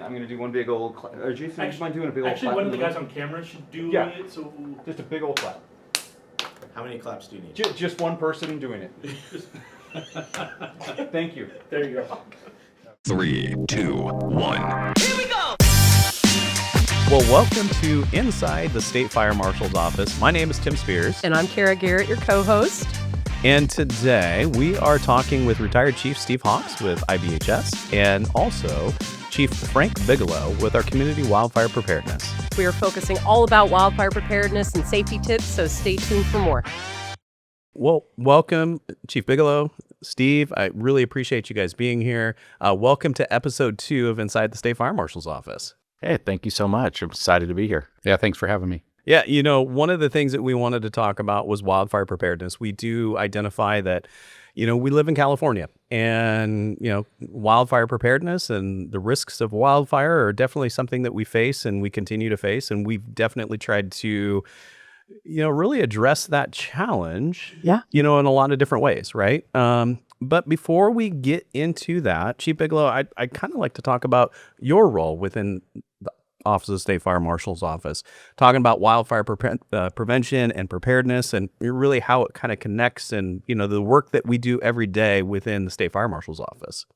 I'm going to do one big old clap. Or Jason, do you mind doing a big old clap? Actually, one of the guys on camera should do it. So just a big old clap. How many claps do you need? Just one person doing it. Thank you. There you go. 3, 2, 1. Here we go! Well, welcome to Inside the State Fire Marshal's Office. My name is Tim Spears. And I'm Kara Garrett, your co-host. And today we are talking with retired Chief Steve Hawks with IBHS and also Chief Frank Bigelow with our Community Wildfire Preparedness. We are focusing all about wildfire preparedness and safety tips, so stay tuned for more. Well, welcome, Chief Bigelow, Steve. I really appreciate you guys being here. Welcome to episode 2 of Inside the State Fire Marshal's Office. Hey, thank you so much. I'm excited to be here. Yeah, thanks for having me. Yeah, you know, one of the things that we wanted to talk about was wildfire preparedness. We do identify that, you know, we live in California and, you know, wildfire preparedness and the risks of wildfire are definitely something that we face and we continue to face. And we've definitely tried to, you know, really address that challenge, you know, in a lot of different ways, right? But before we get into that, Chief Bigelow, I'd kind of like to talk about your role within the Office of the State Fire Marshal's Office, talking about wildfire prevention and preparedness and really how it kind of connects and, you know, the work that we do every day within the State Fire Marshal's Office.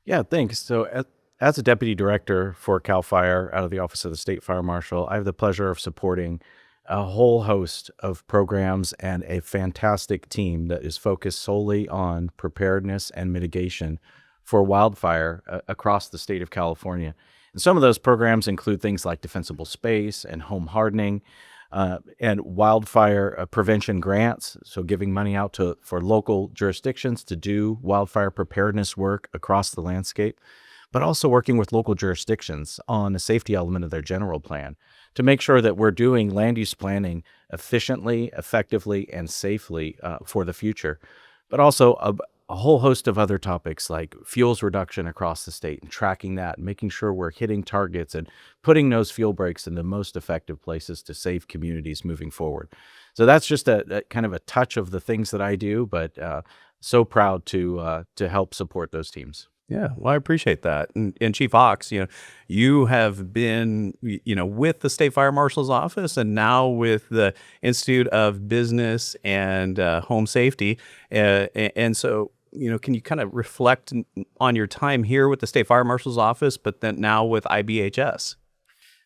Yeah, thanks. So as a Deputy Director for CAL FIRE out of the Office of the State Fire Marshal, I have the pleasure of supporting a whole host of programs and a fantastic team that is focused solely on preparedness and mitigation for wildfire across the state of California. And some of those programs include things like defensible space and home hardening and wildfire prevention grants, so giving money out for local jurisdictions to do wildfire preparedness work across the landscape, but also working with local jurisdictions on a safety element of their general plan to make sure that we're doing land use planning efficiently, effectively, and safely for the future. But also a whole host of other topics like fuels reduction across the state and tracking that, and making sure we're hitting targets and putting those fuel breaks in the most effective places to save communities moving forward. So that's just a kind of a touch of the things that I do, but so proud to help support those teams. Yeah, well, I appreciate that. And Chief Hawks, you know, you have been, you know, with the State Fire Marshal's Office and now with the Institute of Business and Home Safety. And so, you know, can you kind of reflect on your time here with the State Fire Marshal's Office, but then now with IBHS?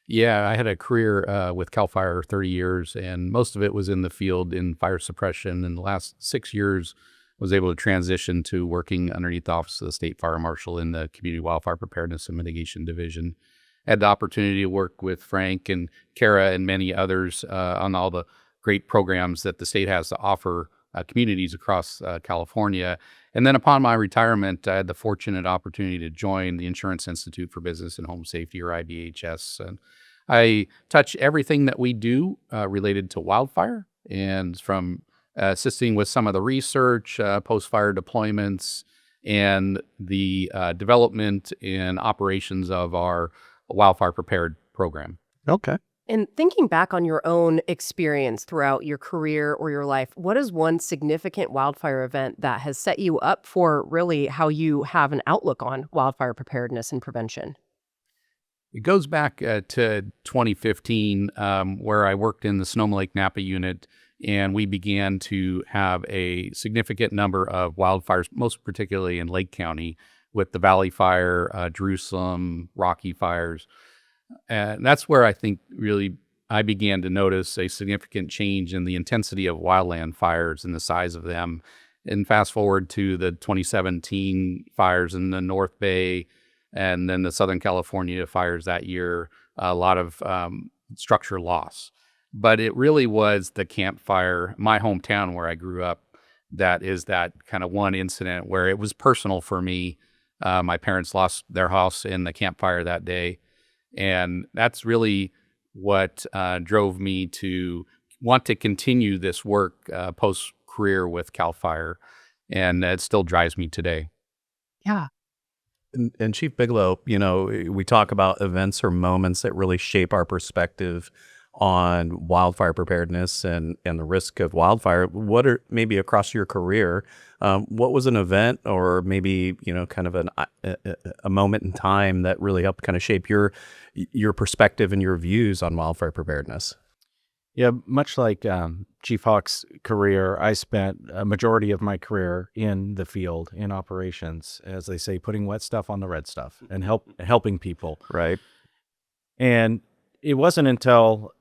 Yeah, I had a career with CAL FIRE 30 years, and most of it was in the field in fire suppression. In the last 6 years, was able to transition to working underneath the Office of the State Fire Marshal in the Community Wildfire Preparedness and Mitigation Division. Had the opportunity to work with Frank and Kara and many others on all the great programs that the state has to offer communities across California. And then upon my retirement, I had the fortunate opportunity to join the Insurance Institute for Business and Home Safety, or IBHS. And I touch everything that we do related to wildfire, and from assisting with some of the research, post-fire deployments, and the development and operations of our Wildfire Prepared program. Okay. And thinking back on your own experience throughout your career or your life, what is one significant wildfire event that has set you up for really how you have an outlook on wildfire preparedness and prevention? It goes back to 2015, where I worked in the Sonoma Lake Napa unit, and we began to have a significant number of wildfires, most particularly in Lake County, with the Valley Fire, Jerusalem, Rocky fires. And that's where I think really I began to notice a significant change in the intensity of wildland fires and the size of them. And fast forward to the 2017 fires in the North Bay, and then the Southern California fires that year, a lot of structure loss. But it really was the Camp Fire, my hometown where I grew up, that is that kind of one incident where it was personal for me. My parents lost their house in the Camp Fire that day. And that's really what drove me to want to continue this work post-career with CAL FIRE. And it still drives me today. Yeah. And Chief Bigelow, you know, we talk about events or moments that really shape our perspective on wildfire preparedness and the risk of wildfire. What are maybe across your career, what was an event or maybe, kind of a moment in time that really helped kind of shape your perspective and your views on wildfire preparedness? Yeah, much like Chief Hawks' career, I spent a majority of my career in the field, in operations, as they say, putting wet stuff on the red stuff and helping people. Right. And it wasn't until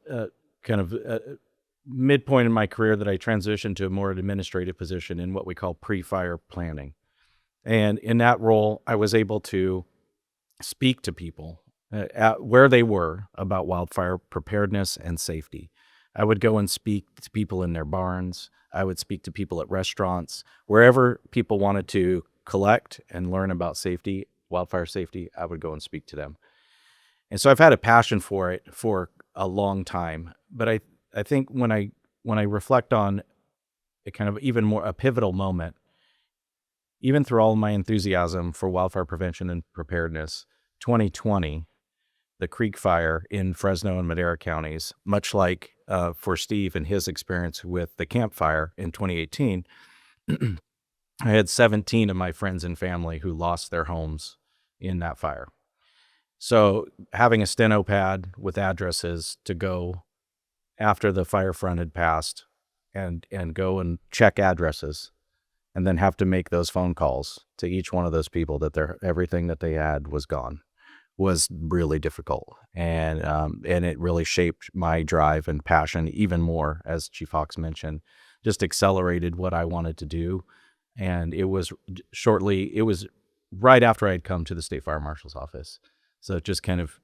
midpoint in my career that I transitioned to a more administrative position in what we call pre-fire planning. And in that role, I was able to speak to people at where they were about wildfire preparedness and safety. I would go and speak to people in their barns. I would speak to people at restaurants. Wherever people wanted to collect and learn about safety, wildfire safety, I would go and speak to them. And so I've had a passion for it for a long time. But I think when I reflect on a kind of even more a pivotal moment, even through all of my enthusiasm for wildfire prevention and preparedness, 2020, the Creek Fire in Fresno and Madera counties, much like for Steve and his experience with the Camp Fire in 2018, I had 17 of my friends and family who lost their homes in that fire. So having a steno pad with addresses to go after the fire front had passed and go and check addresses and then have to make those phone calls to each one of those people that everything that they had was gone was really difficult. And it really shaped my drive and passion even more, as Chief Hawks mentioned, just accelerated what I wanted to do. And it was right after I had come to the State Fire Marshal's office. So it just kind of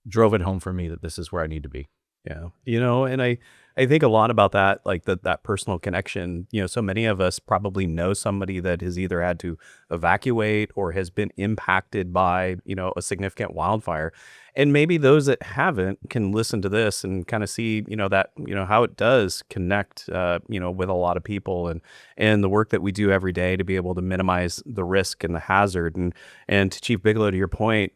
drove it home for me that this is where I need to be. Yeah. And I think a lot about that, like that personal connection. So many of us probably know somebody that has either had to evacuate or has been impacted by, a significant wildfire. And maybe those that haven't can listen to this and kind of see, that, how it does connect, with a lot of people and the work that we do every day to be able to minimize the risk and the hazard. And to Chief Bigelow, to your point,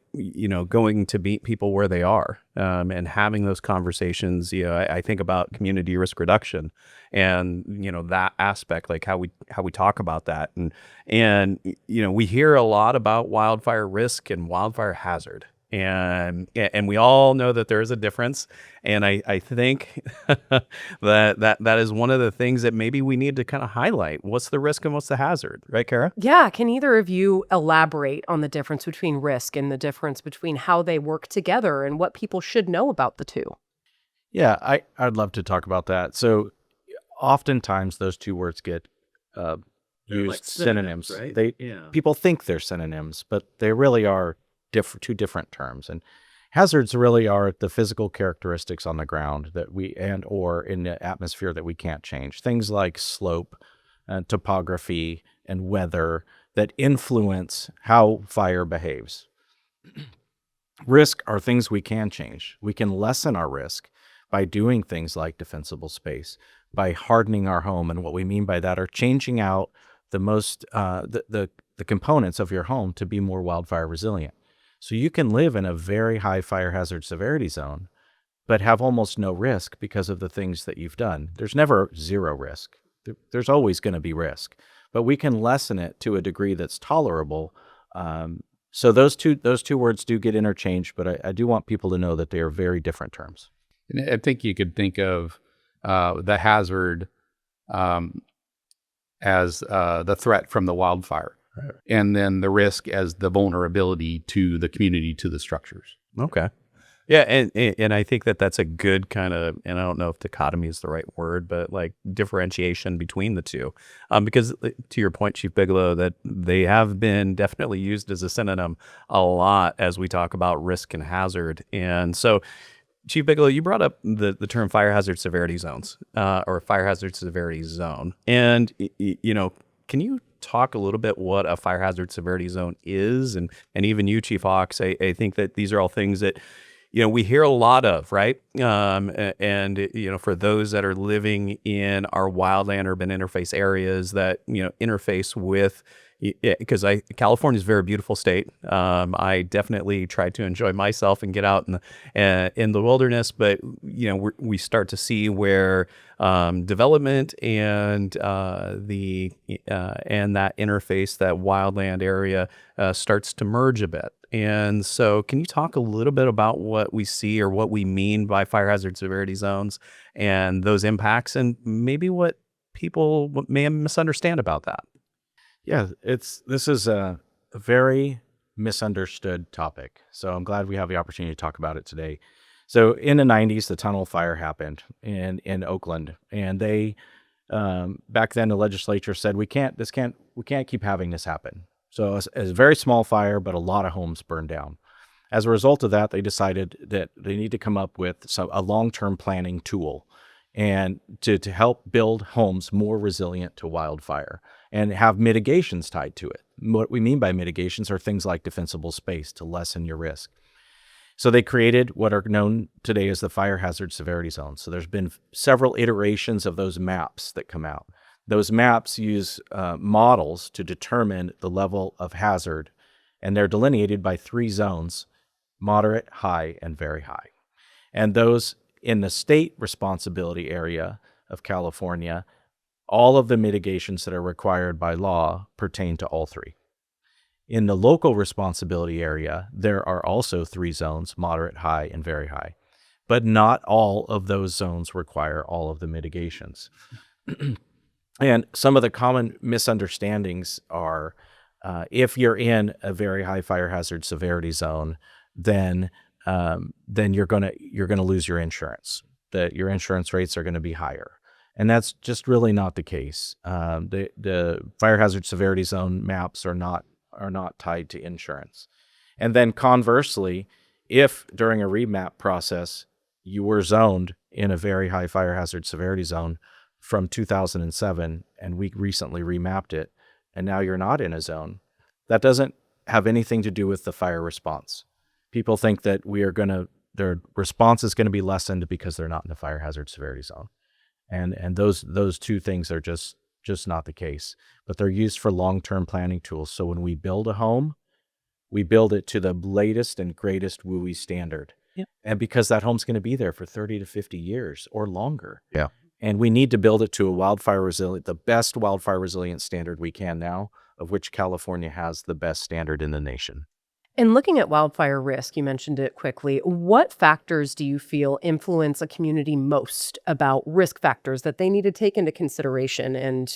going to meet people where they are and having those conversations. I think about community risk reduction and, that aspect, like how we talk about that. And we hear a lot about wildfire risk and wildfire hazard. And we all know that there is a difference. And I think that is one of the things that maybe we need to kind of highlight. What's the risk and what's the hazard? Right, Kara? Yeah. Can either of you elaborate on the difference between risk and the difference between how they work together and what people should know about the two? Yeah, I'd love to talk about that. So oftentimes those two words get used like synonyms. right? People think they're synonyms, but they really are two different terms. And hazards really are the physical characteristics on the ground that or in the atmosphere that we can't change. Things like slope, topography, and weather that influence how fire behaves. Risk are things we can change. We can lessen our risk by doing things like defensible space, by hardening our home. And what we mean by that are changing out the components of your home to be more wildfire resilient. So you can live in a very high fire hazard severity zone, but have almost no risk because of the things that you've done. There's never zero risk. There's always going to be risk, but we can lessen it to a degree that's tolerable. So those two words do get interchanged, but I do want people to know that they are very different terms. And I think you could think of the hazard as the threat from the wildfire. Right. And then the risk as the vulnerability to the community, to the structures. Okay. Yeah, and I think that's a good kind of, and I don't know if dichotomy is the right word, but like differentiation between the two. Because to your point, Chief Bigelow, that they have been definitely used as a synonym a lot as we talk about risk and hazard. And so, Chief Bigelow, you brought up the term fire hazard severity zones, or fire hazard severity zone. And, can you talk a little bit what a fire hazard severity zone is? And even you, Chief Hawks, I think that these are all things that, we hear a lot of, right? And for those that are living in our wildland urban interface areas that, interface with, because California is a very beautiful state. I definitely try to enjoy myself and get out in the wilderness, but we start to see where development and and that interface, that wildland area, starts to merge a bit. And so, can you talk a little bit about what we see or what we mean by fire hazard severity zones and those impacts, and maybe what people may misunderstand about that? Yeah, this is a very misunderstood topic. So I'm glad we have the opportunity to talk about it today. So in the 90s, the tunnel fire happened in Oakland, and they back then the legislature said we can't keep having this happen. So it's a very small fire, but a lot of homes burned down. As a result of that, they decided that they need to come up with a long-term planning tool and to help build homes more resilient to wildfire and have mitigations tied to it. What we mean by mitigations are things like defensible space to lessen your risk. So they created what are known today as the fire hazard severity zones. So there's been several iterations of those maps that come out. Those maps use models to determine the level of hazard, and they're delineated by 3 zones: moderate, high, and very high. And those in the state responsibility area of California, all of the mitigations that are required by law pertain to all 3. In the local responsibility area, there are also 3 zones: moderate, high, and very high. But not all of those zones require all of the mitigations. And some of the common misunderstandings are if you're in a very high fire hazard severity zone, then you're gonna lose your insurance. That your insurance rates are going to be higher, and that's just really not the case. The fire hazard severity zone maps are not tied to insurance. And then conversely, if during a remap process you were zoned in a very high fire hazard severity zone from 2007, and we recently remapped it, and now you're not in a zone, that doesn't have anything to do with the fire response. People think that their response is going to be lessened because they're not in the fire hazard severity zone. And those 2 things are just not the case. But they're used for long-term planning tools. So when we build a home, we build it to the latest and greatest WUI standard. Yep. And because that home's going to be there for 30 to 50 years or longer. Yeah. And we need to build it to the best wildfire resilient standard we can now, of which California has the best standard in the nation. In looking at wildfire risk, you mentioned it quickly. What factors do you feel influence a community most about risk factors that they need to take into consideration and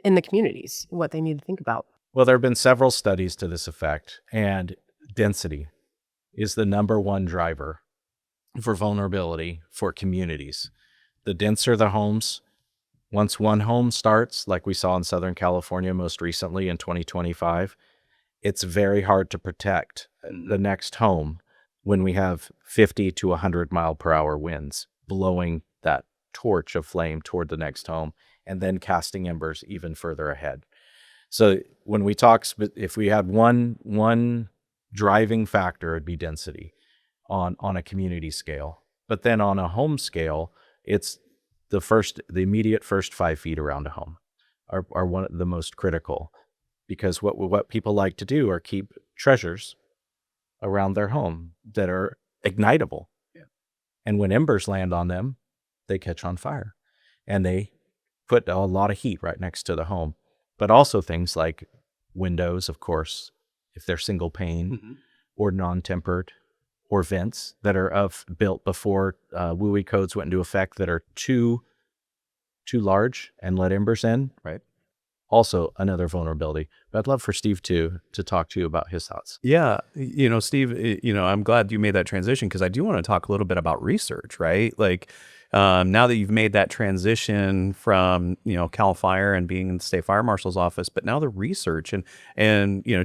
in the communities, what they need to think about? Well, there have been several studies to this effect, and density is the number 1 driver for vulnerability for communities. The denser the homes, once one home starts, like we saw in Southern California most recently in 2025, it's very hard to protect the next home when we have 50 to 100 mile per hour winds blowing that torch of flame toward the next home and then casting embers even further ahead. So when we talk, if we had one driving factor, it'd be density on a community scale. But then on a home scale, it's the immediate first 5 feet around a home are one of the most critical. Because what people like to do are keep treasures around their home that are ignitable. Yeah. And when embers land on them, they catch on fire. And they put a lot of heat right next to the home. But also things like windows, of course, if they're single pane or non-tempered, or vents that are built before WUI codes went into effect that are too large and let embers in. Right. Also another vulnerability. But I'd love for Steve to talk to you about his thoughts. Yeah. Steve, I'm glad you made that transition because I do want to talk a little bit about research, right? Like now that you've made that transition from, Cal Fire and being in the state fire marshal's office, but now the research and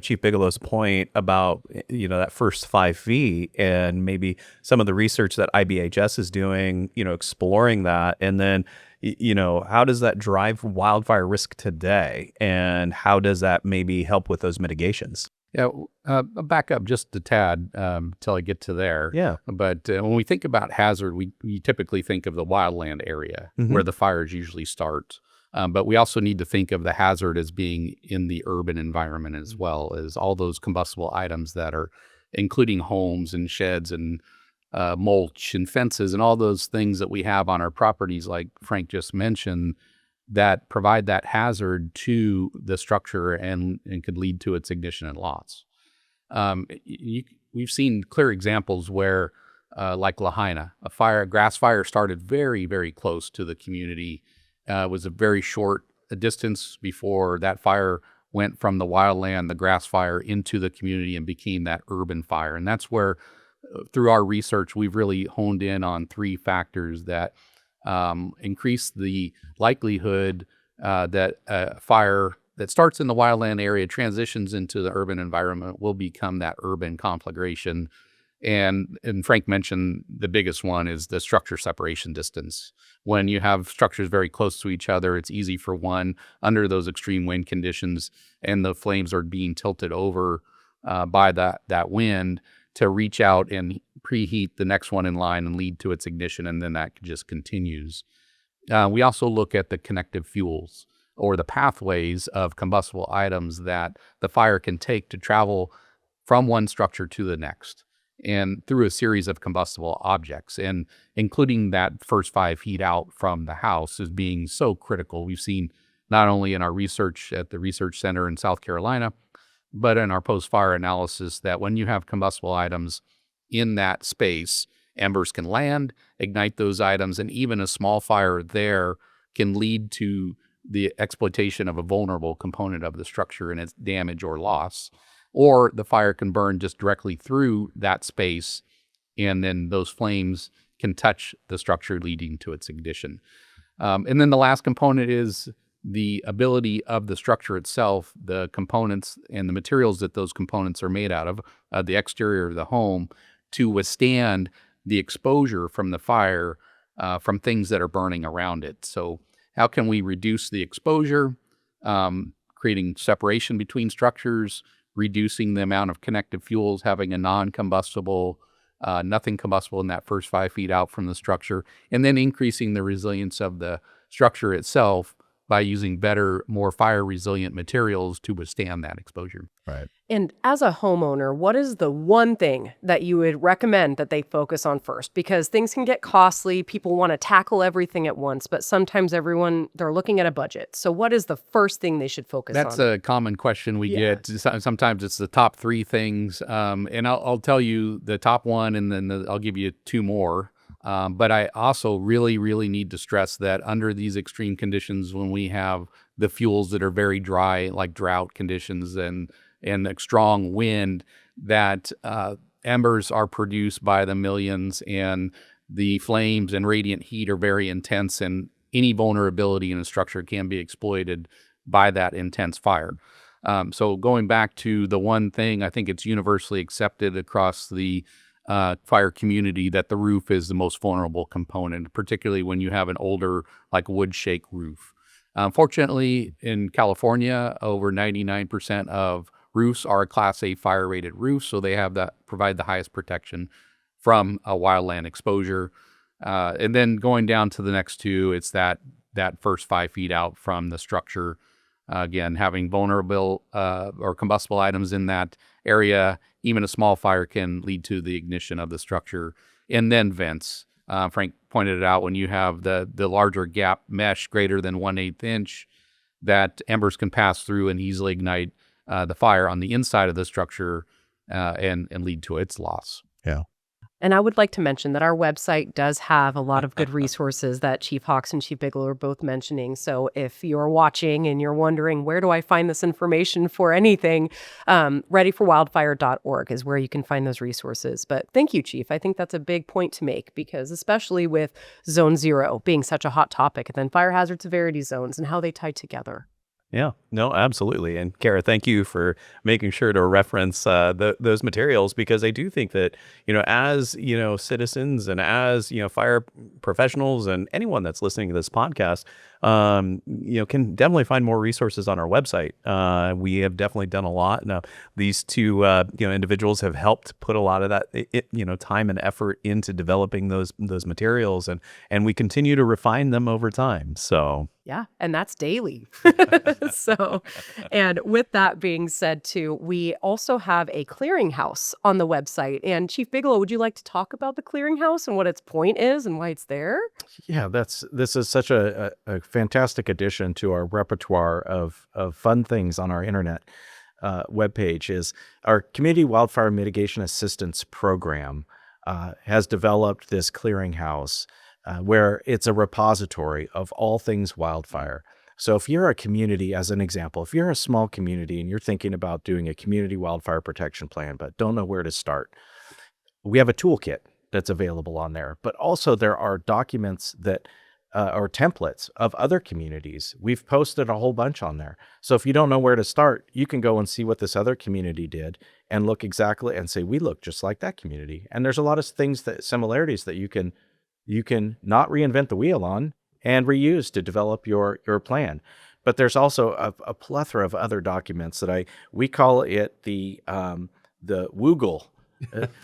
Chief Bigelow's point about, that first 5 feet and maybe some of the research that IBHS is doing, exploring that. And then, how does that drive wildfire risk today? And how does that maybe help with those mitigations? Yeah, back up just a tad till I get to there. Yeah. But when we think about hazard, we typically think of the wildland area where the fires usually start. But we also need to think of the hazard as being in the urban environment as well as all those combustible items that are including homes and sheds and mulch and fences and all those things that we have on our properties, like Frank just mentioned, that provide that hazard to the structure and could lead to its ignition and loss. We've seen clear examples where, like Lahaina, a grass fire started very, very close to the community. It was a very short distance before that fire went from the wildland, the grass fire, into the community and became that urban fire. And that's where, through our research, we've really honed in on 3 factors that increase the likelihood that a fire that starts in the wildland area transitions into the urban environment will become that urban conflagration. And Frank mentioned the biggest one is the structure separation distance. When you have structures very close to each other, it's easy for one under those extreme wind conditions and the flames are being tilted over by that wind to reach out and preheat the next one in line and lead to its ignition, and then that just continues. We also look at the connective fuels or the pathways of combustible items that the fire can take to travel from one structure to the next and through a series of combustible objects, and including that first 5 feet out from the house is being so critical. We've seen not only in our research at the Research Center in South Carolina, but in our post-fire analysis that when you have combustible items in that space, embers can land, ignite those items, and even a small fire there can lead to the exploitation of a vulnerable component of the structure and its damage or loss. Or the fire can burn just directly through that space, and then those flames can touch the structure, leading to its ignition. And then the last component is the ability of the structure itself, the components and the materials that those components are made out of, the exterior of the home, to withstand the exposure from the fire from things that are burning around it. So how can we reduce the exposure, creating separation between structures, reducing the amount of connective fuels, having a non-combustible, nothing combustible in that first 5 feet out from the structure, and then increasing the resilience of the structure itself by using better, more fire-resilient materials to withstand that exposure. Right. And as a homeowner, what is the one thing that you would recommend that they focus on first? Because things can get costly. People want to tackle everything at once, but sometimes they're looking at a budget. So what is the first thing they should focus on? That's a common question we get. Sometimes it's the top 3 things. And I'll tell you the top one, and then I'll give you 2 more. But I also really, really need to stress that under these extreme conditions, when we have the fuels that are very dry, like drought conditions and the strong wind, that embers are produced by the millions, and the flames and radiant heat are very intense, and any vulnerability in a structure can be exploited by that intense fire. So going back to the one thing, I think it's universally accepted across the fire community that the roof is the most vulnerable component, particularly when you have an older, like wood shake roof. Fortunately, in California, over 99% of roofs are Class A fire-rated roofs, so they provide the highest protection from a wildland exposure. And then going down to the next 2, it's that first 5 feet out from the structure. Again, having vulnerable or combustible items in that area, even a small fire can lead to the ignition of the structure. And then vents. Frank pointed it out, when you have the larger gap mesh greater than 1/8 inch, that embers can pass through and easily ignite the fire on the inside of the structure and lead to its loss. Yeah. And I would like to mention that our website does have a lot of good resources that Chief Hawks and Chief Bigelow are both mentioning. So if you're watching and you're wondering, where do I find this information for anything, readyforwildfire.org is where you can find those resources. But thank you, Chief. I think that's a big point to make, because especially with Zone 0 being such a hot topic, and then fire hazard severity zones and how they tie together. Yeah, no, absolutely. And Kara, thank you for making sure to reference those materials, because I do think that, as, citizens and as, fire professionals and anyone that's listening to this podcast, can definitely find more resources on our website. We have definitely done a lot. Now, these two, individuals have helped put a lot of that, time and effort into developing those materials, and we continue to refine them over time. So. Yeah, and that's daily. So, and with that being said, too, we also have a clearinghouse on the website. And Chief Bigelow, would you like to talk about the clearinghouse and what its point is and why it's there? Yeah, this is such a fantastic addition to our repertoire of fun things on our internet webpage. Is our Community Wildfire Mitigation Assistance Program has developed this clearinghouse where it's a repository of all things wildfire. So if you're a community, as an example, if you're a small community and you're thinking about doing a community wildfire protection plan but don't know where to start, we have a toolkit that's available on there. But also there are documents that or templates of other communities. We've posted a whole bunch on there. So if you don't know where to start, you can go and see what this other community did and look exactly and say, we look just like that community. And there's a lot of similarities that you can not reinvent the wheel on and reuse to develop your plan. But there's also a plethora of other documents that we call it the Woogle,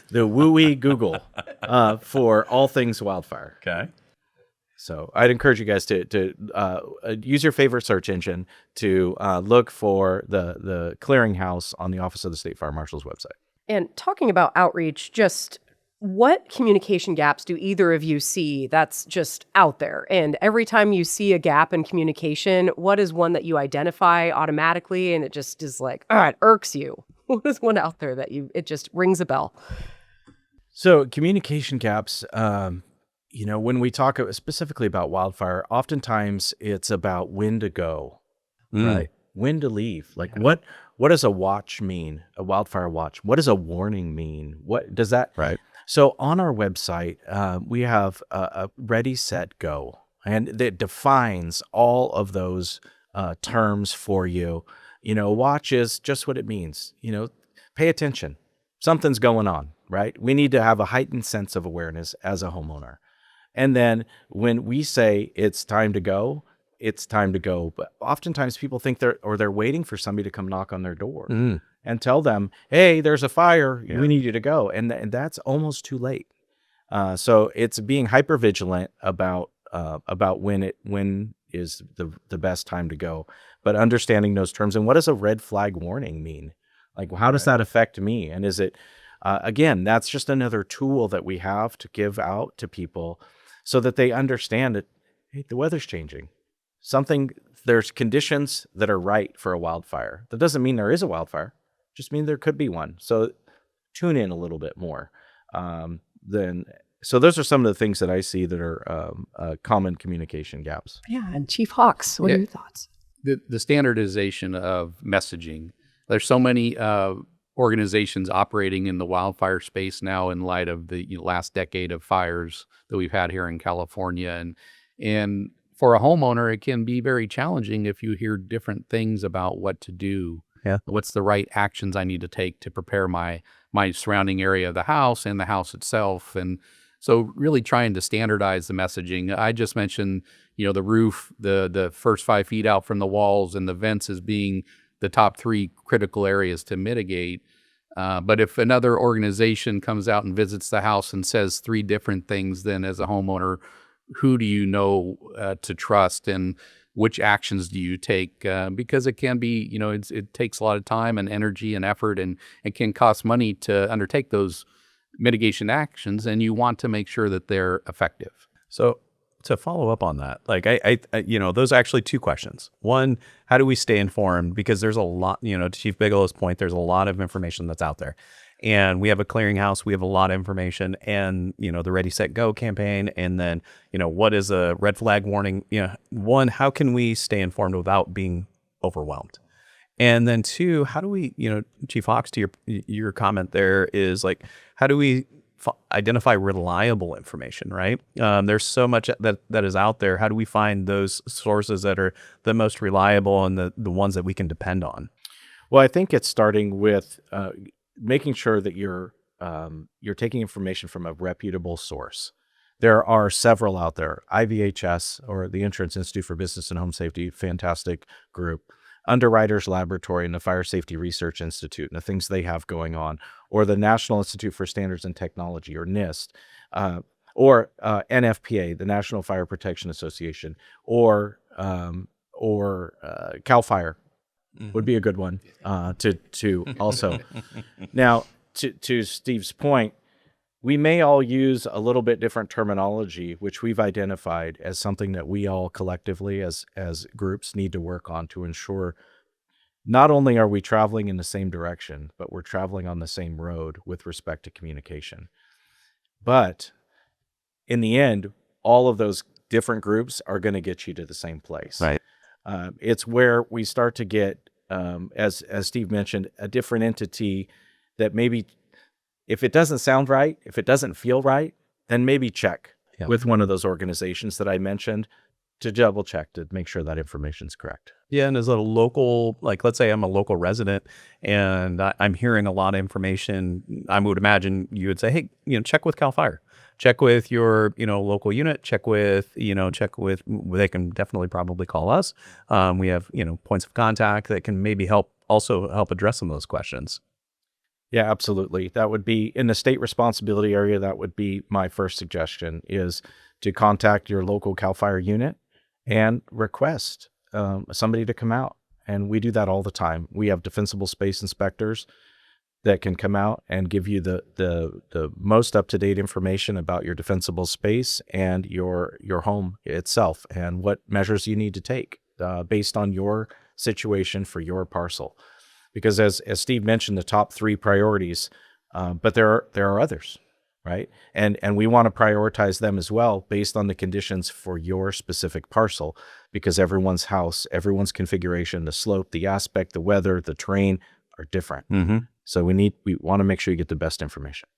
the Wooey Google for all things wildfire. Okay. So I'd encourage you guys to use your favorite search engine to look for the clearinghouse on the Office of the State Fire Marshal's website. And talking about outreach, just what communication gaps do either of you see that's just out there? And every time you see a gap in communication, what is one that you identify automatically and it just is like, it irks you? What is one out there that it just rings a bell? So communication gaps, when we talk specifically about wildfire, oftentimes it's about when to go, right? When to leave. Like what does a watch mean? A wildfire watch. What does a warning mean? What does that? Right. So on our website, we have a ready, set, go, and it defines all of those terms for you. Watch is just what it means. Pay attention. Something's going on, right? We need to have a heightened sense of awareness as a homeowner. And then when we say it's time to go, it's time to go. But oftentimes people think they're waiting for somebody to come knock on their door and tell them, hey, there's a fire. Yeah. We need you to go. And that's almost too late. So it's being hyper vigilant about when is the best time to go, but understanding those terms. And what does a red flag warning mean? Like, how does that affect me? And is it, again, that's just another tool that we have to give out to people so that they understand that, hey, the weather's changing. There's conditions that are right for a wildfire. That doesn't mean there is a wildfire. Just mean there could be one. So tune in a little bit more. So those are some of the things that I see that are common communication gaps. Yeah, and Chief Hawks, what are your thoughts? The standardization of messaging. There's so many organizations operating in the wildfire space now in light of the last decade of fires that we've had here in California. And for a homeowner, it can be very challenging if you hear different things about what to do. Yeah. What's the right actions I need to take to prepare my surrounding area of the house and the house itself. And so really trying to standardize the messaging. I just mentioned, the roof, the first 5 feet out from the walls and the vents as being the top 3 critical areas to mitigate. But if another organization comes out and visits the house and says 3 different things, then as a homeowner, who do you know to trust and which actions do you take? Because it can be, it takes a lot of time and energy and effort, and it can cost money to undertake those mitigation actions, and you want to make sure that they're effective. So to follow up on that, like I those are actually 2 questions. One, how do we stay informed? Because there's a lot, to Chief Bigelow's point, there's a lot of information that's out there. And we have a clearinghouse, we have a lot of information, and, the Ready, Set, Go campaign. And then, what is a red flag warning? One, how can we stay informed without being overwhelmed? And then 2, how do we, Chief Hawks, to your comment there is like, how do we identify reliable information, right? There's so much that is out there. How do we find those sources that are the most reliable and the ones that we can depend on? Well, I think it's starting with making sure that you're taking information from a reputable source. There are several out there. IVHS, or the Insurance Institute for Business and Home Safety, fantastic group. Underwriters Laboratory and the Fire Safety Research Institute and the things they have going on, or the National Institute for Standards and Technology, or NIST, or NFPA, the National Fire Protection Association, or CAL FIRE would be a good one to also. Now, to Steve's point, we may all use a little bit different terminology, which we've identified as something that we all collectively as groups need to work on to ensure not only are we traveling in the same direction, but we're traveling on the same road with respect to communication. But in the end, all of those different groups are going to get you to the same place. Right. It's where we start to get, as Steve mentioned, a different entity that maybe, if it doesn't sound right, if it doesn't feel right, then maybe check with one of those organizations that I mentioned to double check to make sure that information's correct. Yeah, and as a local, like let's say I'm a local resident and I'm hearing a lot of information, I would imagine you would say, hey, check with CAL FIRE. Check with your, local unit, check with, they can definitely probably call us. We have, points of contact that can maybe help address some of those questions. Yeah, absolutely. That would be in the state responsibility area. That would be my first suggestion, is to contact your local CAL FIRE unit and request somebody to come out. And we do that all the time. We have defensible space inspectors that can come out and give you the most up-to-date information about your defensible space and your home itself, and what measures you need to take based on your situation for your parcel. Because as Steve mentioned, the top 3 priorities, but there are others, right? And we want to prioritize them as well based on the conditions for your specific parcel, because everyone's house, everyone's configuration, the slope, the aspect, the weather, the terrain are different. Mm-hmm. So we want to make sure you get the best information.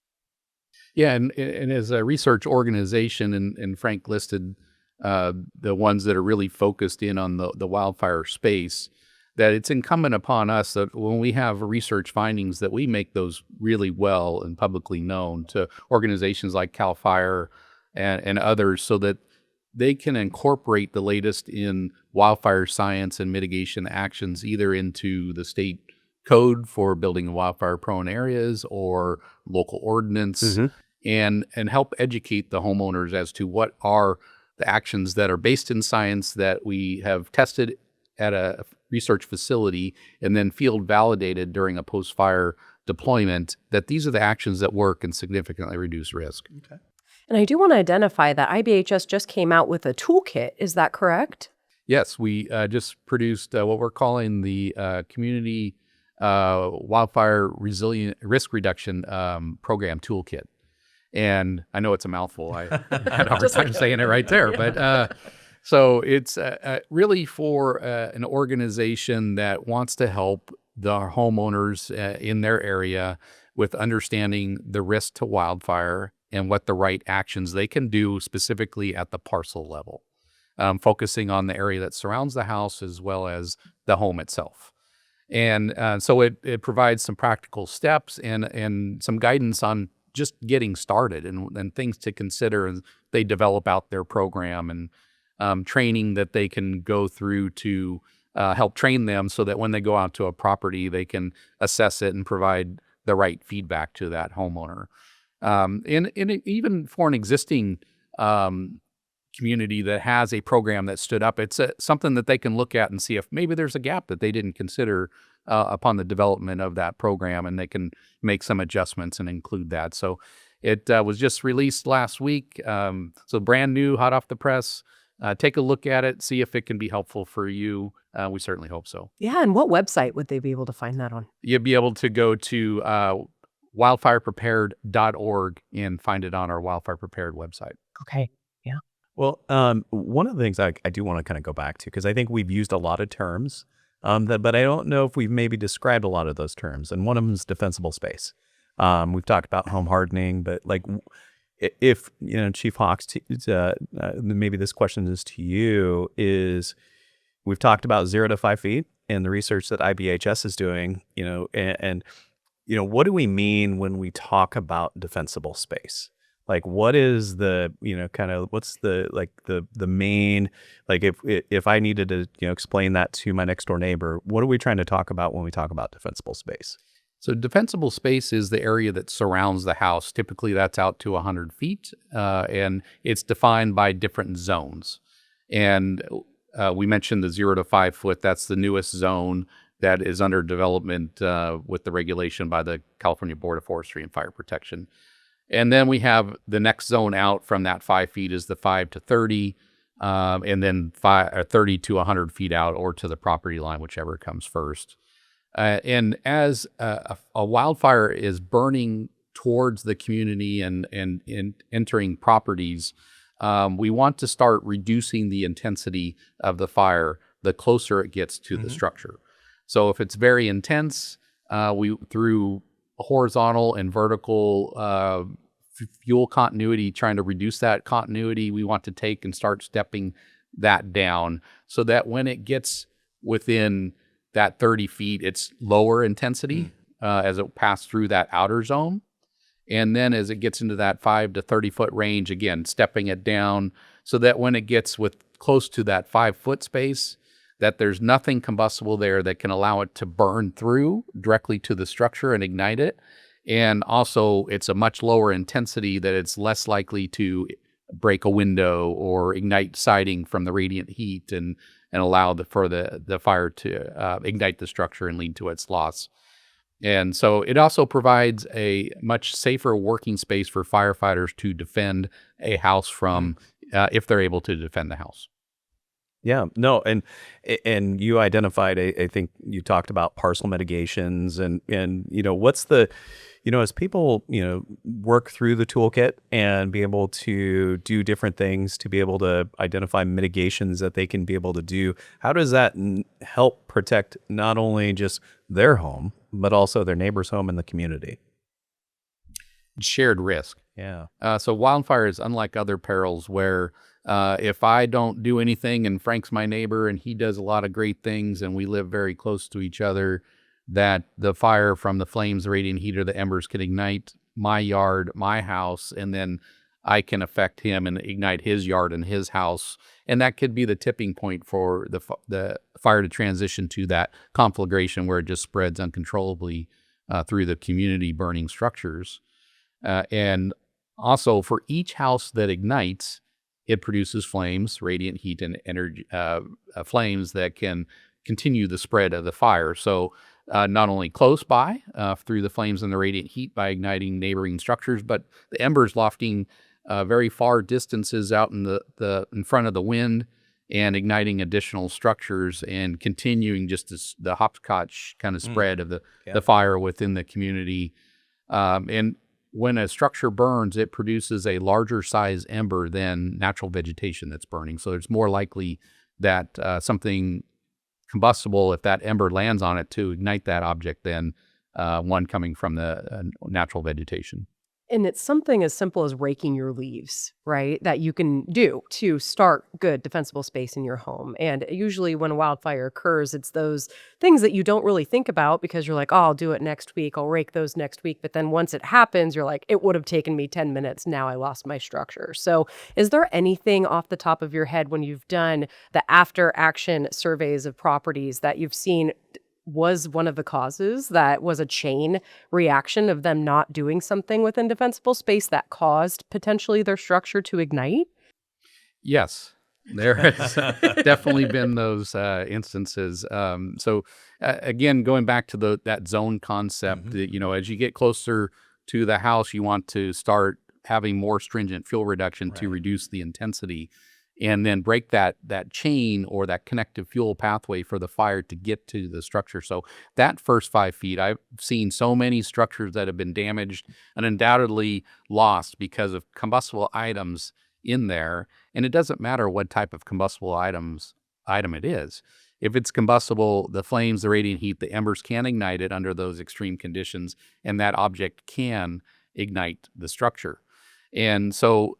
Yeah, and as a research organization, and Frank listed the ones that are really focused in on the wildfire space, that it's incumbent upon us that when we have research findings that we make those really well and publicly known to organizations like CAL FIRE and others, so that they can incorporate the latest in wildfire science and mitigation actions either into the state code for building in wildfire-prone areas or local ordinance, and help educate the homeowners as to what are the actions that are based in science that we have tested at a research facility and then field validated during a post-fire deployment, that these are the actions that work and significantly reduce risk. Okay. And I do want to identify that IBHS just came out with a toolkit. Is that correct? Yes, we just produced what we're calling the Community Wildfire Resilient Risk Reduction Program Toolkit. And I know it's a mouthful. I had a hard time saying it right there. But so it's really for an organization that wants to help the homeowners in their area with understanding the risk to wildfire and what the right actions they can do specifically at the parcel level, focusing on the area that surrounds the house as well as the home itself. And so it provides some practical steps and some guidance on just getting started and things to consider as they develop out their program, and training that they can go through to help train them so that when they go out to a property, they can assess it and provide the right feedback to that homeowner. And even for an existing community that has a program that stood up, it's something that they can look at and see if maybe there's a gap that they didn't consider upon the development of that program, and they can make some adjustments and include that. So it was just released last week. So brand new, hot off the press. Take a look at it, see if it can be helpful for you. We certainly hope so. Yeah, and what website would they be able to find that on? You'll be able to go to wildfireprepared.org and find it on our Wildfire Prepared website. Okay, yeah. Well, one of the things I do want to kind of go back to, because I think we've used a lot of terms, but I don't know if we've maybe described a lot of those terms. And one of them is defensible space. We've talked about home hardening, but like if, Chief Hawks, maybe this question is to you, is we've talked about 0 to 5 feet and the research that IBHS is doing, and what do we mean when we talk about defensible space? Like, what is the, kind of what's the, like the main, like if I needed to, explain that to my next door neighbor, what are we trying to talk about when we talk about defensible space? So defensible space is the area that surrounds the house. Typically, that's out to 100 feet, and it's defined by different zones. And we mentioned the 0 to 5 foot. That's the newest zone that is under development with the regulation by the California Board of Forestry and Fire Protection. And then we have the next zone out from that 5 feet is the 5 to 30, and then 30 to 100 feet out or to the property line, whichever comes first. And as a wildfire is burning towards the community and entering properties, we want to start reducing the intensity of the fire the closer it gets to the structure. So if it's very intense, through horizontal and vertical fuel continuity, trying to reduce that continuity, we want to take and start stepping that down so that when it gets within that 30 feet, it's lower intensity as it passes through that outer zone. And then as it gets into that 5 to 30 foot range, again, stepping it down so that when it gets close to that 5 foot space, that there's nothing combustible there that can allow it to burn through directly to the structure and ignite it. And also, it's a much lower intensity that it's less likely to break a window or ignite siding from the radiant heat and allow for the fire to ignite the structure and lead to its loss. And so it also provides a much safer working space for firefighters to defend a house from, if they're able to defend the house. Yeah, no, and you identified, I think you talked about parcel mitigations and what's the, as people, work through the toolkit and be able to do different things to be able to identify mitigations that they can be able to do, how does that help protect not only just their home, but also their neighbor's home and the community? Shared risk. Yeah. So wildfire is unlike other perils where if I don't do anything and Frank's my neighbor and he does a lot of great things and we live very close to each other, that the fire from the flames, the radiant heat, or the embers can ignite my yard, my house, and then I can affect him and ignite his yard and his house. And that could be the tipping point for the fire to transition to that conflagration where it just spreads uncontrollably through the community burning structures. And also for each house that ignites, it produces flames, radiant heat, and energy, flames that can continue the spread of the fire. So not only close by through the flames and the radiant heat by igniting neighboring structures, but the embers lofting very far distances out in in front of the wind and igniting additional structures and continuing just the hopscotch kind of spread of the fire within the community. And when a structure burns, it produces a larger size ember than natural vegetation that's burning. So it's more likely that something combustible, if that ember lands on it, to ignite that object than one coming from the natural vegetation. And it's something as simple as raking your leaves, right? That you can do to start good defensible space in your home. And usually when a wildfire occurs, it's those things that you don't really think about because you're like, oh, I'll do it next week. I'll rake those next week. But then once it happens, you're like, it would have taken me 10 minutes. Now I lost my structure. So is there anything off the top of your head when you've done the after action surveys of properties that you've seen was one of the causes, that was a chain reaction of them not doing something within defensible space that caused potentially their structure to ignite? Yes, there has definitely been those instances. So again, going back to that zone concept, that, as you get closer to the house, you want to start having more stringent fuel reduction to reduce the intensity. And then break that chain or that connective fuel pathway for the fire to get to the structure. So that first 5 feet, I've seen so many structures that have been damaged and undoubtedly lost because of combustible items in there. And it doesn't matter what type of combustible item it is. If it's combustible, the flames, the radiant heat, the embers can ignite it under those extreme conditions, and that object can ignite the structure. And so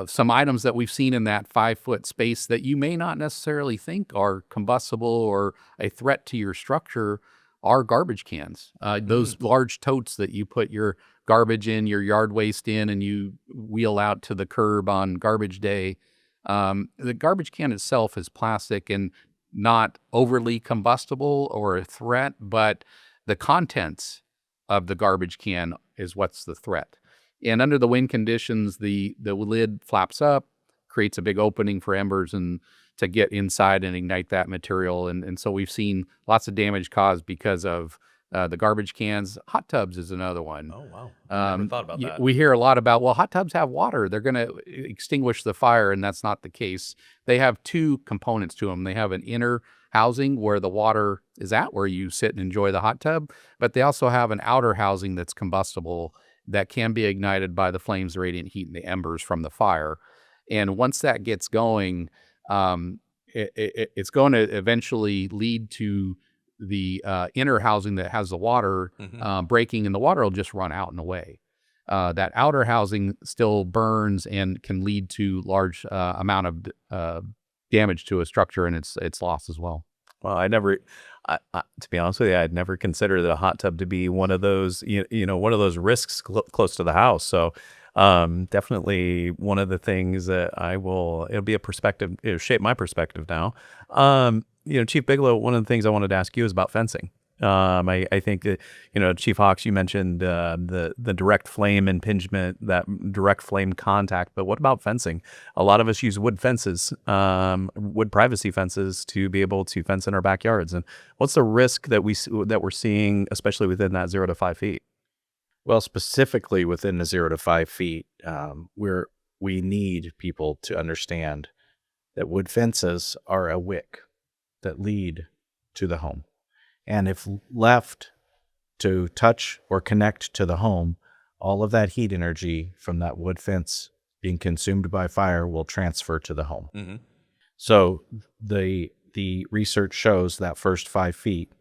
some items that we've seen in that 5 foot space that you may not necessarily think are combustible or a threat to your structure are garbage cans. Those large totes that you put your garbage in, your yard waste in, and you wheel out to the curb on garbage day. The garbage can itself is plastic and not overly combustible or a threat, but the contents of the garbage can is what's the threat. And under the wind conditions, the lid flaps up, creates a big opening for embers and to get inside and ignite that material. And so we've seen lots of damage caused because of the garbage cans. Hot tubs is another one. Oh, wow. Never thought about that. We hear a lot about, well, hot tubs have water. They're going to extinguish the fire, and that's not the case. They have two components to them. They have an inner housing where the water is at, where you sit and enjoy the hot tub, but they also have an outer housing that's combustible that can be ignited by the flames, the radiant heat, and the embers from the fire. And once that gets going, it's going to eventually lead to the inner housing that has the water breaking, and the water will just run out and away. That outer housing still burns and can lead to large amount of damage to a structure and its loss as well. Well, to be honest with you, I'd never considered a hot tub to be one of those, one of those risks close to the house. So definitely one of the things that it'll be a perspective, it'll shape my perspective now. Chief Bigelow, one of the things I wanted to ask you is about fencing. I think that, Chief Hawks, you mentioned the direct flame impingement, that direct flame contact, but what about fencing? A lot of us use wood fences, wood privacy fences to be able to fence in our backyards. And what's the risk that we're seeing, especially within that 0 to 5 feet? Well, specifically within the 0 to 5 feet, we need people to understand that wood fences are a wick that lead to the home. And if left to touch or connect to the home, all of that heat energy from that wood fence being consumed by fire will transfer to the home. Mm-hmm. So the research shows that first 5 feet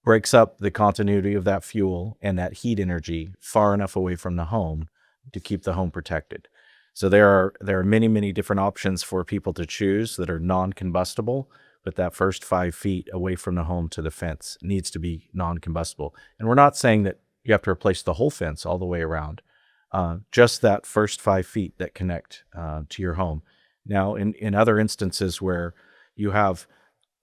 breaks up the continuity of that fuel and that heat energy far enough away from the home to keep the home protected. So there are many, many different options for people to choose that are non-combustible, but that first 5 feet away from the home to the fence needs to be non-combustible. And we're not saying that you have to replace the whole fence all the way around, just that first 5 feet that connect to your home. Now, in other instances where you have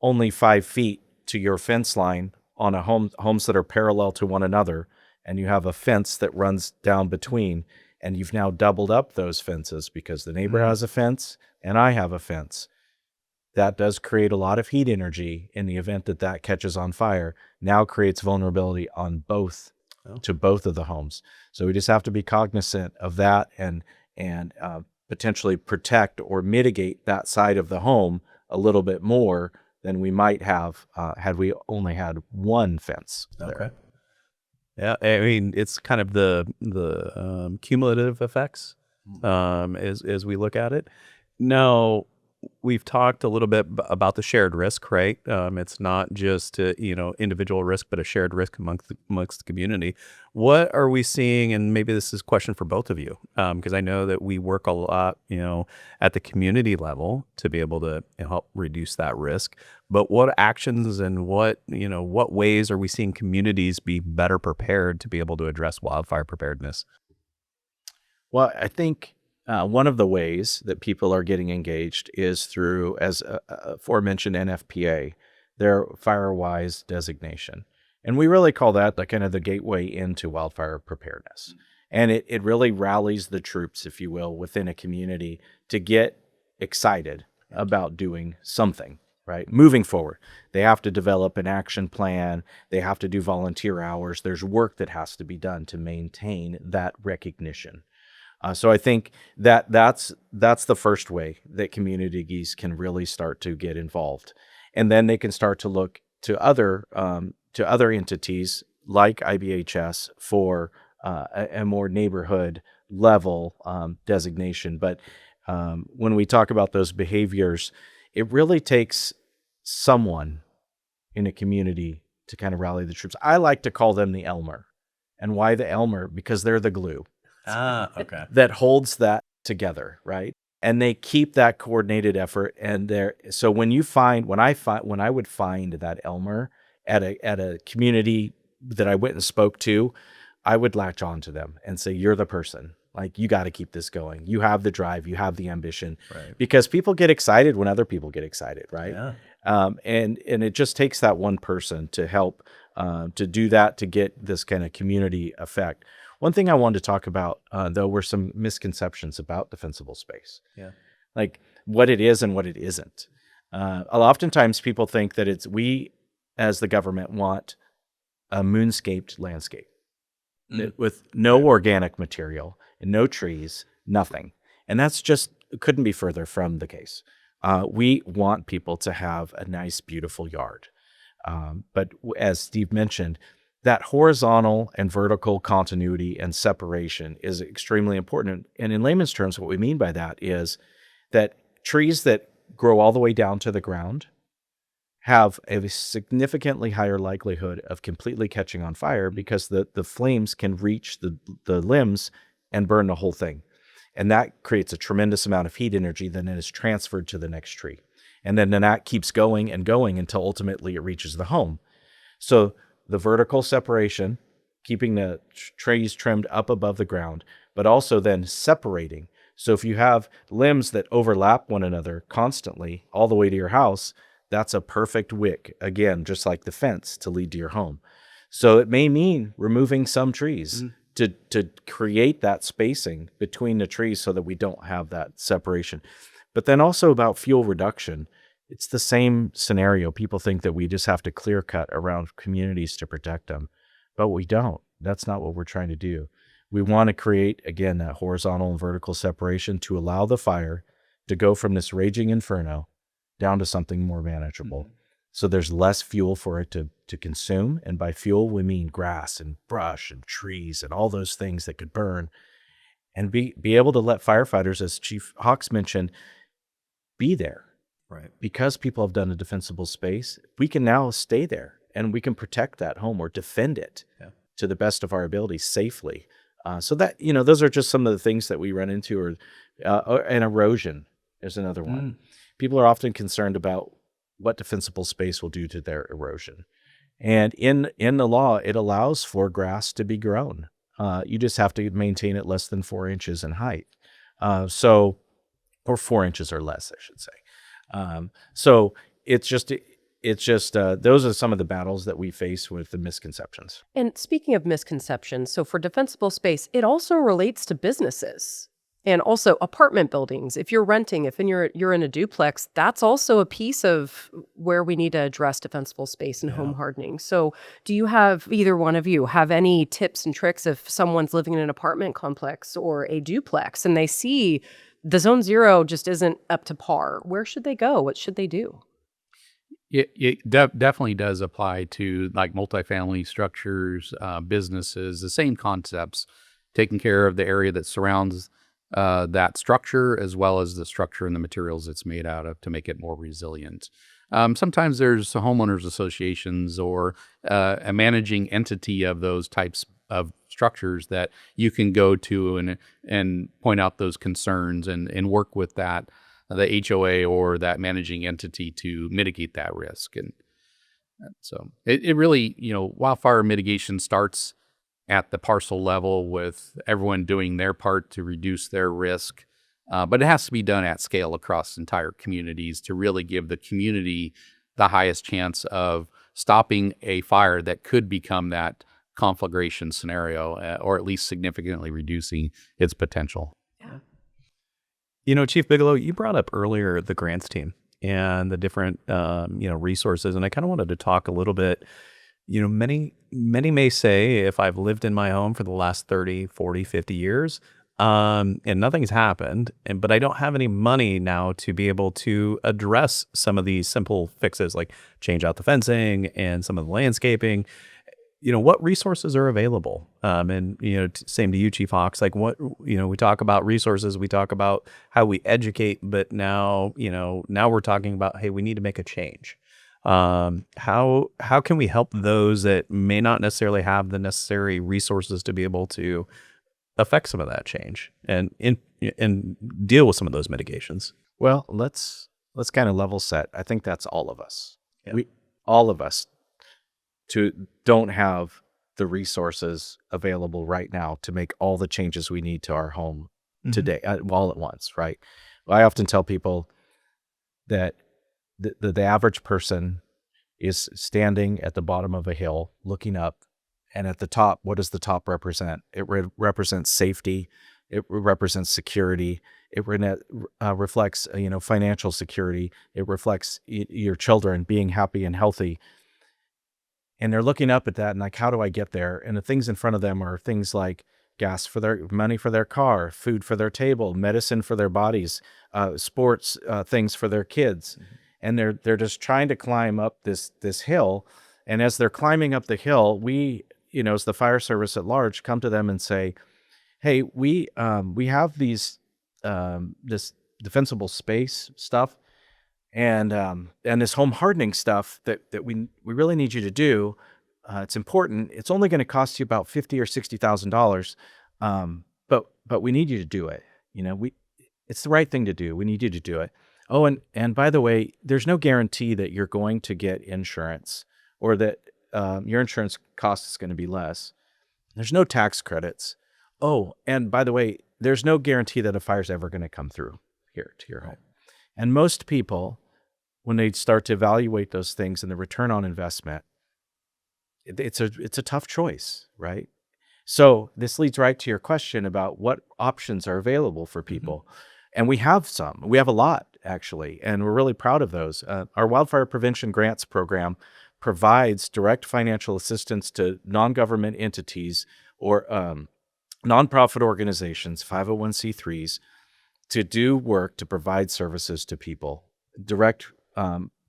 only 5 feet to your fence line on homes that are parallel to one another, and you have a fence that runs down between, and you've now doubled up those fences because the neighbor has a fence and I have a fence. That does create a lot of heat energy in the event that catches on fire. Now creates vulnerability on to both of the homes. So we just have to be cognizant of that and potentially protect or mitigate that side of the home a little bit more than we might have had we only had one fence there. Okay. Yeah, I mean, it's kind of the cumulative effects as we look at it. Now, we've talked a little bit about the shared risk, right? It's not just individual risk, but a shared risk amongst the community. What are we seeing? And maybe this is a question for both of you, because I know that we work a lot, at the community level to be able to help reduce that risk. But what actions and what ways are we seeing communities be better prepared to be able to address wildfire preparedness? Well, I think one of the ways that people are getting engaged is through, as aforementioned NFPA, their FireWise designation. And we really call that the gateway into wildfire preparedness. And it really rallies the troops, if you will, within a community to get excited about doing something, right? Moving forward. They have to develop an action plan. They have to do volunteer hours. There's work that has to be done to maintain that recognition. So I think that's the first way that communities can really start to get involved, and then they can start to look to other entities like IBHS for a more neighborhood level designation. But when we talk about those behaviors, it really takes someone in a community to kind of rally the troops. I like to call them the Elmer, and why the Elmer? Because they're the glue. Okay. That holds that together, right? And they keep that coordinated effort. And so when I would find that Elmer at a community that I went and spoke to, I would latch on to them and say, you're the person. Like, you got to keep this going. You have the drive, you have the ambition, Right. because people get excited when other people get excited, right? Yeah. And it just takes that one person to help to do that, to get this kind of community effect. One thing I wanted to talk about, though, were some misconceptions about defensible space. Yeah. Like what it is and what it isn't. Oftentimes people think that we, as the government, want a moonscaped landscape with no organic material and no trees, nothing. And that's just couldn't be further from the case. We want people to have a nice, beautiful yard. But as Steve mentioned, that horizontal and vertical continuity and separation is extremely important. And in layman's terms, what we mean by that is that trees that grow all the way down to the ground have a significantly higher likelihood of completely catching on fire, because the flames can reach the limbs and burn the whole thing. And that creates a tremendous amount of heat energy that then is transferred to the next tree. And then that keeps going and going until ultimately it reaches the home. So the vertical separation, keeping the trees trimmed up above the ground, but also then separating. So if you have limbs that overlap one another constantly all the way to your house, that's a perfect wick, again, just like the fence, to lead to your home. So it may mean removing some trees to create that spacing between the trees so that we don't have that separation. But then also about fuel reduction, it's the same scenario. People think that we just have to clear cut around communities to protect them, but we don't. That's not what we're trying to do. We want to create, again, that horizontal and vertical separation to allow the fire to go from this raging inferno down to something more manageable. So there's less fuel for it to consume. And by fuel, we mean grass and brush and trees and all those things that could burn. And be able to let firefighters, as Chief Hawks mentioned, be there. Right. Because people have done a defensible space, we can now stay there and we can protect that home or defend it to the best of our ability safely. So that, those are just some of the things that we run into, or and erosion is another one. People are often concerned about what defensible space will do to their erosion. And in the law, it allows for grass to be grown. You just have to maintain it less than 4 inches in height. Or 4 inches or less, I should say. So it's just those are some of the battles that we face with the misconceptions. And speaking of misconceptions, so for defensible space, it also relates to businesses and also apartment buildings. If you're renting, if you're in a duplex, that's also a piece of where we need to address defensible space and home hardening. So do you have, either one of you, have any tips and tricks if someone's living in an apartment complex or a duplex and they see the zone 0 just isn't up to par? Where should they go? What should they do? It definitely does apply to like multifamily structures, businesses, the same concepts, taking care of the area that surrounds that structure, as well as the structure and the materials it's made out of, to make it more resilient. Sometimes there's homeowners associations or a managing entity of those types of structures that you can go to and point out those concerns and work with that, the HOA or that managing entity, to mitigate that risk. And so it really, wildfire mitigation starts at the parcel level with everyone doing their part to reduce their risk. But it has to be done at scale across entire communities to really give the community the highest chance of stopping a fire that could become that conflagration scenario, or at least significantly reducing its potential. Chief Bigelow, you brought up earlier the grants team and the different, resources. And I kind of wanted to talk a little bit. Many may say, if I've lived in my home for the last 30, 40, 50 years, and nothing's happened, but I don't have any money now to be able to address some of these simple fixes, like change out the fencing and some of the landscaping. What resources are available? And, same to you, Chief Hawks, like what, we talk about resources, we talk about how we educate, but now we're talking about, hey, we need to make a change. How can we help those that may not necessarily have the necessary resources to be able to affect some of that change and deal with some of those mitigations? Well, let's kind of level set. I think that's all of us. Yeah. All of us don't have the resources available right now to make all the changes we need to our home today, all at once, right? I often tell people that the average person is standing at the bottom of a hill looking up, and at the top, what does the top represent? It represents safety. It represents security. It reflects, financial security. It reflects your children being happy and healthy. And they're looking up at that and like, how do I get there? And the things in front of them are things like money for their car, food for their table, medicine for their bodies, sports things for their kids. And they're just trying to climb up this hill. And as they're climbing up the hill, we, as the fire service at large, come to them and say, hey, we have these this defensible space stuff and this home hardening stuff that we really need you to do. It's important. It's only going to cost you about $50,000 or $60,000, but we need you to do it. It's the right thing to do. We need you to do it. Oh, and by the way, there's no guarantee that you're going to get insurance or that your insurance cost is going to be less. There's no tax credits. Oh, and by the way, there's no guarantee that a fire's ever going to come through here to your home. And most people, when they start to evaluate those things and the return on investment, it's a tough choice, right? So this leads right to your question about what options are available for people. And we have some. We have a lot, actually, and we're really proud of those. Our Wildfire Prevention Grants Program provides direct financial assistance to non-government entities or nonprofit organizations, 501c3s, to do work to provide services to people. Direct,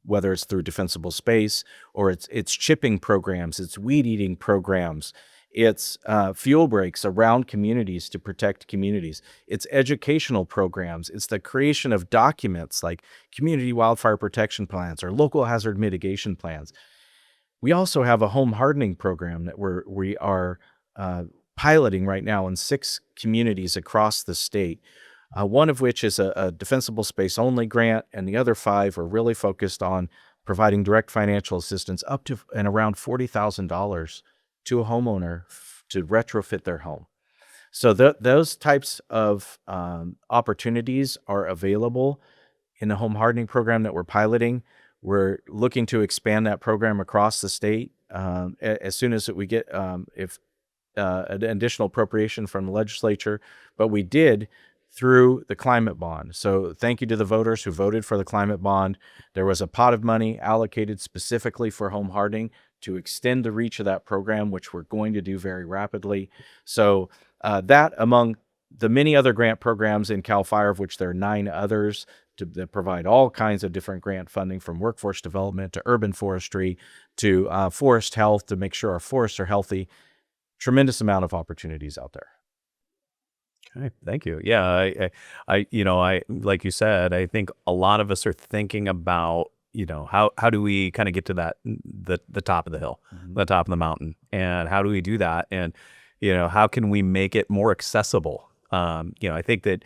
whether it's through defensible space or it's chipping programs, it's weed eating programs, it's fuel breaks around communities to protect communities. It's educational programs. It's the creation of documents like community wildfire protection plans or local hazard mitigation plans. We also have a home hardening program that we are piloting right now in 6 communities across the state. One of which is a defensible space only grant, and the other 5 are really focused on providing direct financial assistance up to and around $40,000 to a homeowner to retrofit their home. So those types of opportunities are available in the home hardening program that we're piloting. We're looking to expand that program across the state as soon as we get an additional appropriation from the legislature. But we did through the climate bond. So thank you to the voters who voted for the climate bond. There was a pot of money allocated specifically for home hardening to extend the reach of that program, which we're going to do very rapidly. So that, among the many other grant programs in CAL FIRE, of which there are 9 others, that provide all kinds of different grant funding, from workforce development to urban forestry to forest health, to make sure our forests are healthy. Tremendous amount of opportunities out there. Okay, thank you. Yeah, I like you said, I think a lot of us are thinking about, how do we kind of get to the top of the hill, the top of the mountain, and how do we do that, and how can we make it more accessible? I think that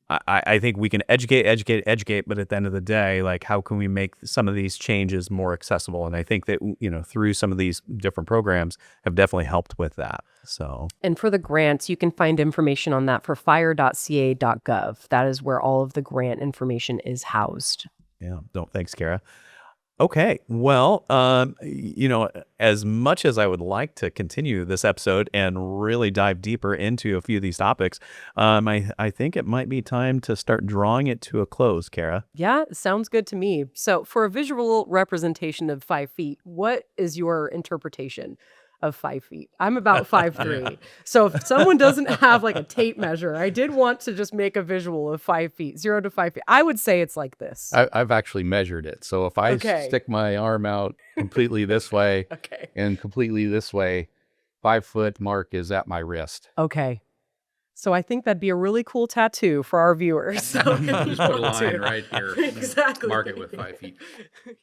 I think we can educate, but at the end of the day, like, how can we make some of these changes more accessible? And I think that, through some of these different programs have definitely helped with that. So, and for the grants, you can find information on that for fire.ca.gov. That is where all of the grant information is housed. Yeah. No, thanks, Kara. Okay. Well, as much as I would like to continue this episode and really dive deeper into a few of these topics, I think it might be time to start drawing it to a close, Kara. Yeah, sounds good to me. So for a visual representation of 5 feet, what is your interpretation of 5 feet? I'm about 5'3". So if someone doesn't have like a tape measure, I did want to just make a visual of 5 feet, 0 to 5 feet. I would say it's like this. I've actually measured it. So if I stick my arm out completely this way and completely this way, 5 foot mark is at my wrist. Okay. So I think that'd be a really cool tattoo for our viewers. So just put a line right here. Exactly. Mark it with 5 feet.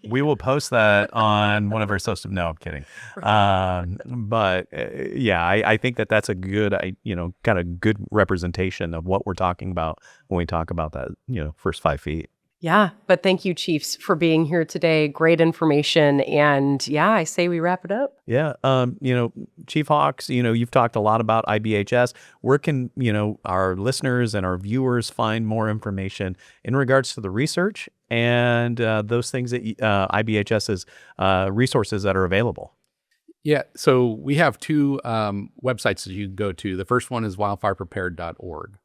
We will post that on one of our social. No, I'm kidding. But I think that's a good, kind of good representation of what we're talking about when we talk about that, first 5 feet. Yeah, but thank you, Chiefs, for being here today. Great information. And yeah, I say we wrap it up. Yeah. Chief Hawks, you've talked a lot about IBHS. Where can, our listeners and our viewers find more information in regards to the research and those things that IBHS's resources that are available? Yeah, so we have two websites that you can go to. The first one is wildfireprepared.org.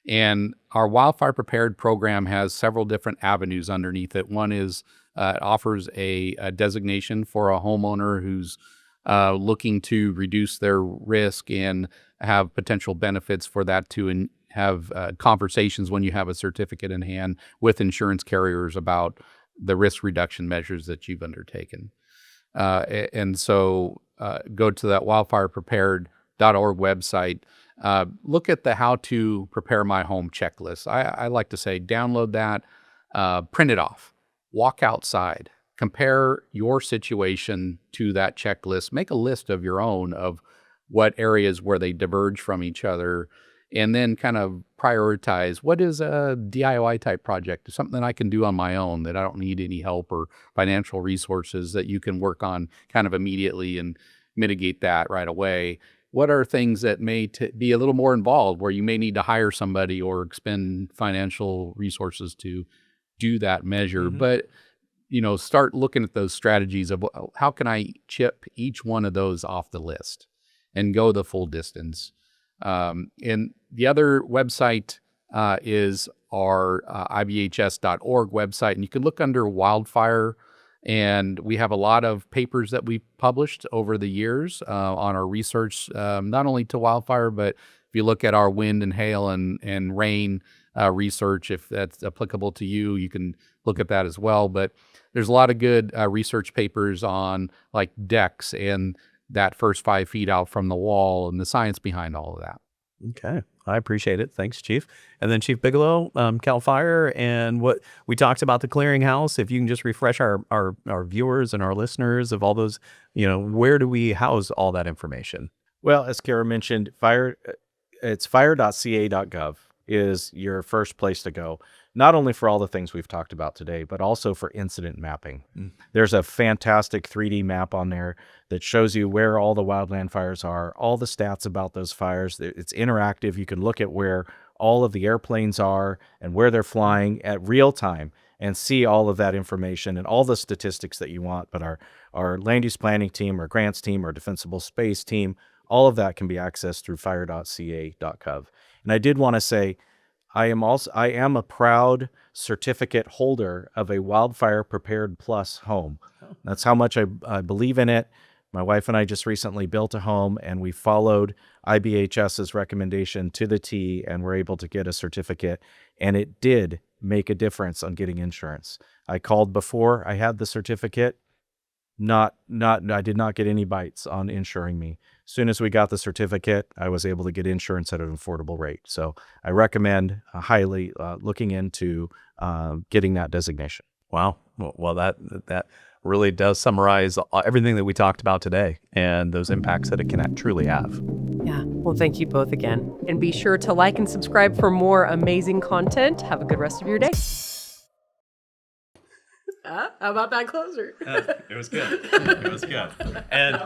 And our Wildfire Prepared program has several different avenues underneath it. One is it offers a designation for a homeowner who's looking to reduce their risk and have potential benefits for that to have conversations when you have a certificate in hand with insurance carriers about the risk reduction measures that you've undertaken. And so go to that wildfireprepared.org website. Look at the how to prepare my home checklist. I like to say download that, print it off, walk outside, compare your situation to that checklist, make a list of your own of what areas where they diverge from each other, and then kind of prioritize what is a DIY type project, something I can do on my own that I don't need any help or financial resources that you can work on kind of immediately and mitigate that right away. What are things that may be a little more involved where you may need to hire somebody or expend financial resources to do that measure? Mm-hmm. But, start looking at those strategies of how can I chip each one of those off the list and go the full distance. And the other website is our IBHS.org website, and you can look under wildfire. And we have a lot of papers that we've published over the years on our research, not only to wildfire, but if you look at our wind and hail and rain research, if that's applicable to you, you can look at that as well. But there's a lot of good research papers on like decks and that first 5 feet out from the wall and the science behind all of that. Okay. I appreciate it. Thanks, Chief. And then Chief Bigelow, Cal Fire, and what we talked about the clearinghouse. If you can just refresh our viewers and our listeners of all those, where do we house all that information? Well, as Kara mentioned, it's fire.ca.gov is your first place to go, not only for all the things we've talked about today, but also for incident mapping. There's a fantastic 3D map on there that shows you where all the wildland fires are, all the stats about those fires. It's interactive. You can look at where all of the airplanes are and where they're flying at real time and see all of that information and all the statistics that you want. But our land use planning team, our grants team, our defensible space team, all of that can be accessed through fire.ca.gov. And I did want to say, I am a proud certificate holder of a Wildfire Prepared Plus home. That's how much I believe in it. My wife and I just recently built a home, and we followed IBHS's recommendation to the T, and were able to get a certificate. And it did make a difference on getting insurance. I called before I had the certificate. I did not get any bites on insuring me. As soon as we got the certificate, I was able to get insurance at an affordable rate. So I recommend highly looking into getting that designation. Wow. Well, that really does summarize everything that we talked about today and those impacts that it can truly have. Yeah. Well, thank you both again. And be sure to like and subscribe for more amazing content. Have a good rest of your day. How about that closer? It was good. It was good. And